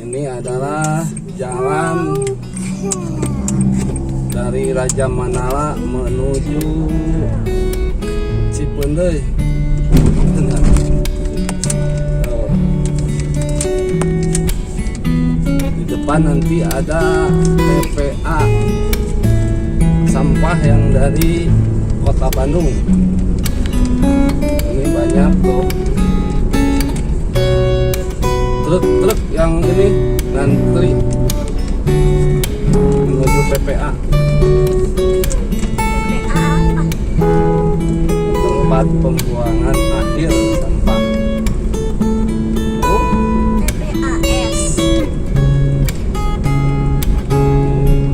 Ini adalah jalan dari Raja Manala menuju Cipendei. Di depan nanti ada TPA sampah yang dari Kota Bandung. Ini banyak tuh truk-truk yang ini ngantri menuju TPA. Tempat pembuangan akhir sampah. TPAS.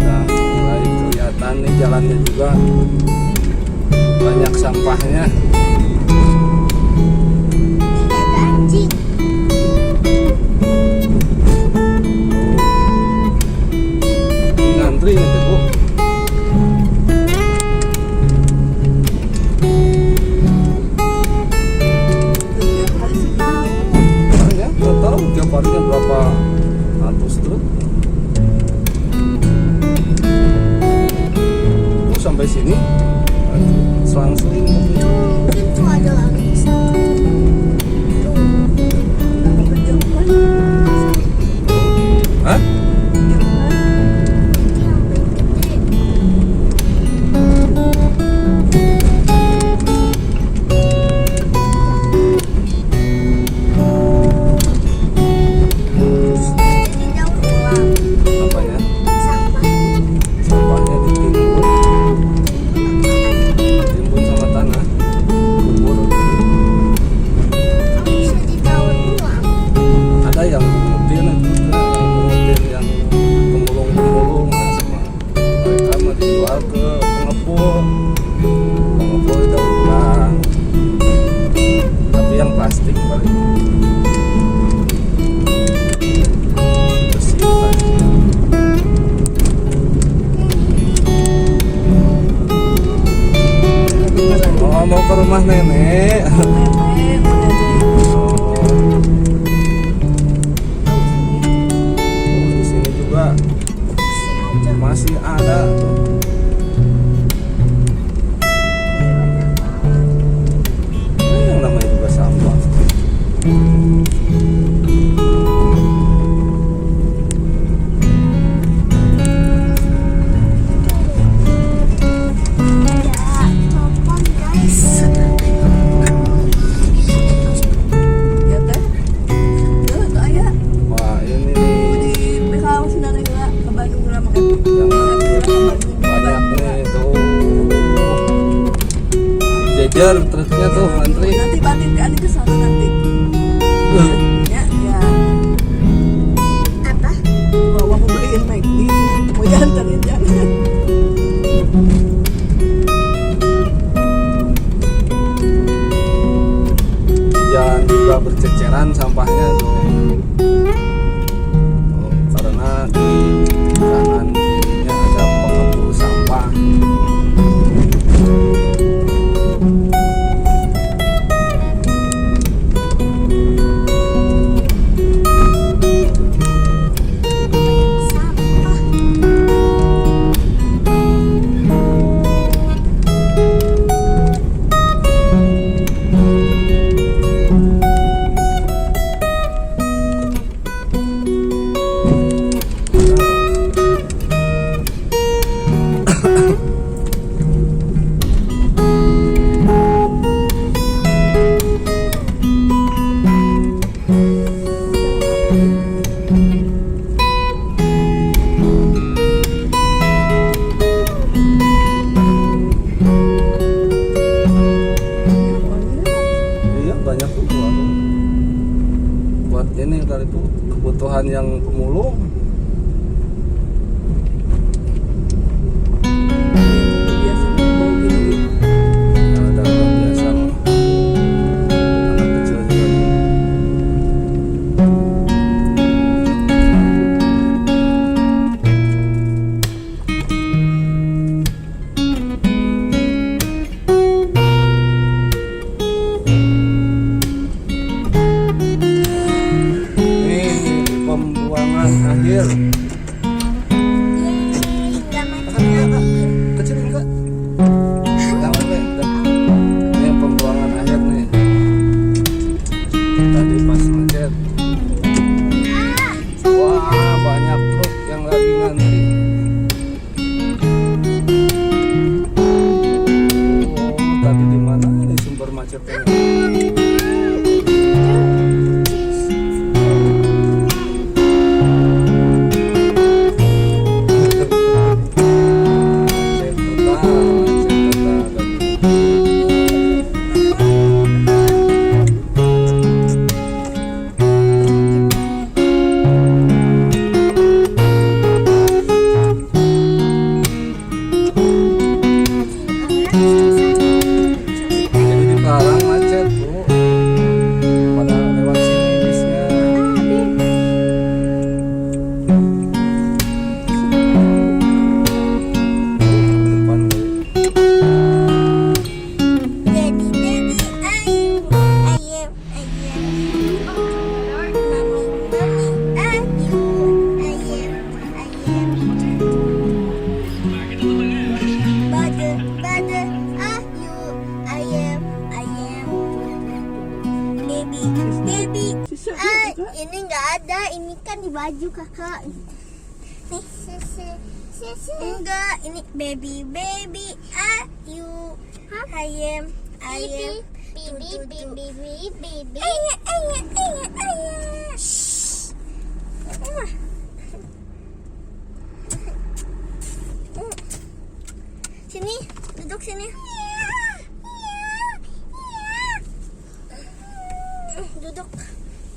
Nah, mulai kelihatan nih jalannya juga banyak sampahnya. Ini ada anjing. Ini ngantri nih Bu. Banyak, nggak tahu tiap harinya berapa ratus truk. Oh, sampai sini selang-seling mobil. Mungkin tuh ada lagi di sana. Hah? Ini yang paling gede. Ini daur ulang Apanya? sampah. Sampahnya ditimbun sama tanah, kubur. Kamu bisa didaur ulang. Ada yang mengutin yang pemulung-pemulung, nah, sama mereka mah dijual ke pengepul daur ulang, tapi yang plastik paling bersih plastiknya. Oh, mau ke rumah nenek. Oh, di sini juga masih ada tuh. Ini yang namanya juga sampah. Telepon guys. Wah, ini nih yang banyak nih tuh. Jejer truknya tuh antri. Nanti balik kan ke sana nanti. Ya, ya. Apa? Bawa aku beliin naik di mau jantan ya jangan. Di jalan juga berceceran sampahnya tuh. Oh, karena di kanan kirinya ada pengepul sampah. Sampah. Iya banyak tuh buat ini kali itu kebutuhan yang pemulung. Biasanya bau gini. Yang ada luar biasa mah. Anak kecil juga. Ini pembuangan pembuangan akhir. Yeay, nggak mati Tahan enggak, Kak? lagi. Kecilin Kak. Jangan deh. Ini yang pembuangan akhir nih. Tadi pas macet. Ah, Wah, banyak truk yang lagi ngantri. Oh, tadi di mana nih sumber macetnya? Macet total tadi. Jadi dilarang macet, Bu. Pada lewat sini bisnya. Depan gue. Daddy, daddy, ayam, ayam, ayam. Mami, mami, ayam, ayam, ayam. Bade, bade, ayam, ayam. Baby, baby. Ini nggak ada. Ini kan di baju kakak. Nih, enggak. Ini baby, baby, ayam, ayam, ayam. Bibi, bibi, bibi, bibi. Ayam, ayam, ayam, ayam. Sini, duduk sini. Duduk.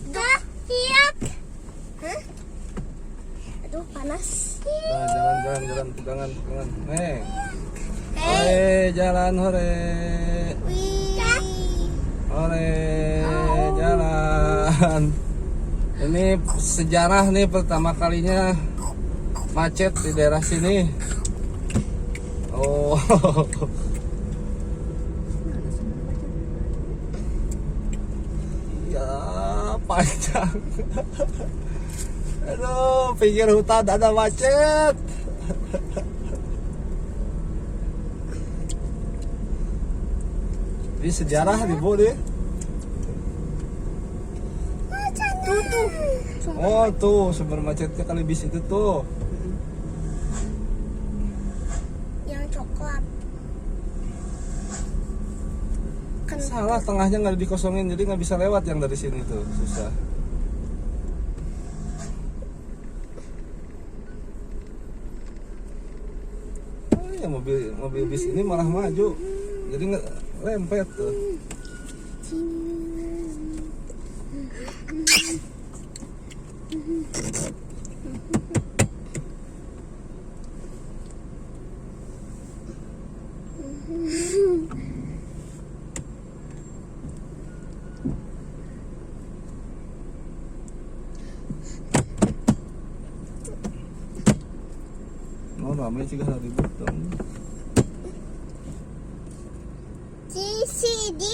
Duduk. Siap. Hah? Aduh, panas. Nah, jalan, pegangan. Nih. Hey. Hore, jalan hore. Wih. Hore, jalan. Ini sejarah nih pertama kalinya macet di daerah sini. Oh. Iya, panjang. Aduh, pinggir hutan ada macet. Ini sejarah nih, Bu nih. Tuh. Oh, tuh sumber macetnya kali bis itu tuh. Yang coklat. Kan Salah, tengahnya nggak dikosongin, jadi nggak bisa lewat yang dari sini tuh, susah. Oh ya, mobil bis ini malah maju, jadi nggak lempet tuh. Oh, ramai juga hari butong. CCD.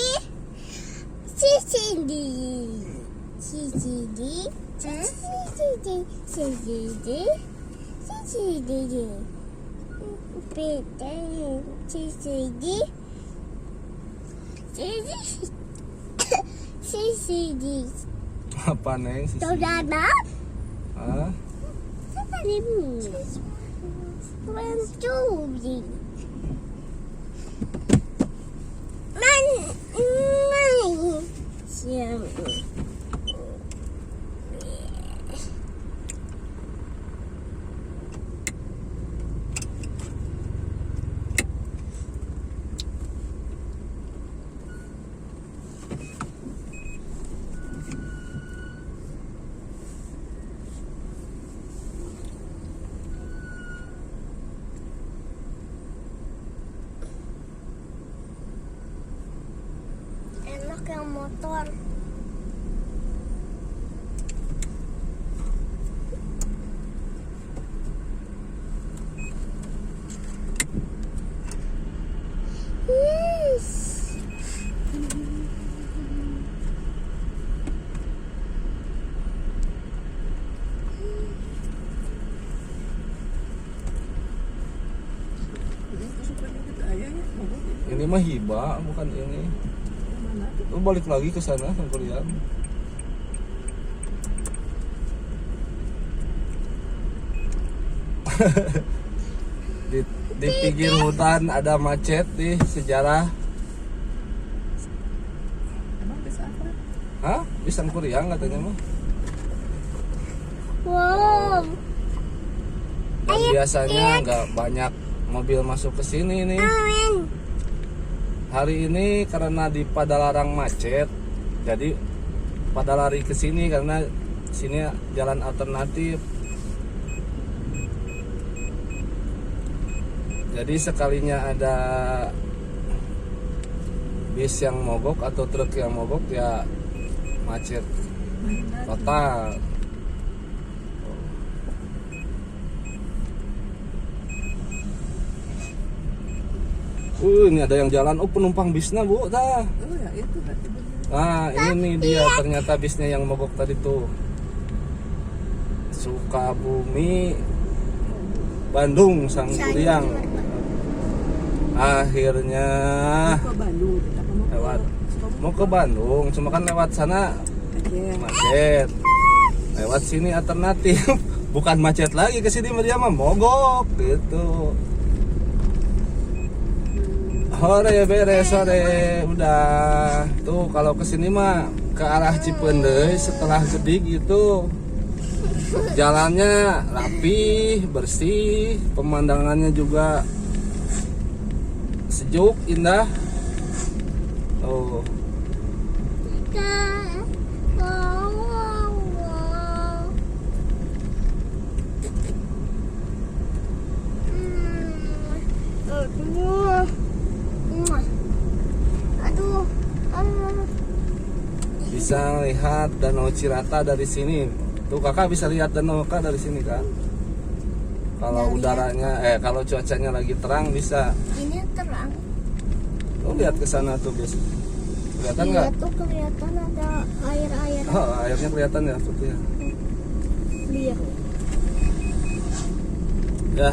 Apa neng? Saudara, Ah, mencuri. Siapa? Enak yang motor. Yes. mah hiba, bukan ini. Mana? Lu balik lagi ke sana Sangkuriang. di pinggir hutan ada macet di sejarah. Emang bisa apa? Hah? Di Sangkuriang katanya mah. Wow. Dan biasanya nggak banyak mobil masuk ke sini nih. Amin. Hari ini karena di Padalarang macet, jadi pada lari ke sini karena sini jalan alternatif. Jadi sekalinya ada bis yang mogok atau truk yang mogok ya macet total. Ini ada yang jalan. Oh, penumpang bisnya bu, dah. Oh ya itu berarti benar. Nah, ini nih dia ternyata bisnya yang mogok tadi tuh. Sukabumi, Bandung, Sangkuriang. Akhirnya Ke Bandung kita mau ke lewat. Sukabumi. Mau ke Bandung, cuma kan lewat sana Aceh. macet. Lewat sini alternatif. Bukan macet lagi, ke sini dia mah mogok gitu. Sore beres sore udah tuh kalau kesini mah ke arah Cipendei setelah Gedig gitu jalannya rapi bersih, pemandangannya juga sejuk indah. Oh Aduh. bisa lihat Danau Cirata dari sini. Tuh kakak bisa lihat danau kak dari sini kan. Kalau udaranya kalau cuacanya lagi terang bisa. Ini terang. Tuh lihat ke sana tuh guys. Kelihatan Iya nggak? tuh kelihatan ada air-air Oh, airnya kelihatan ya putih. biru. Ya.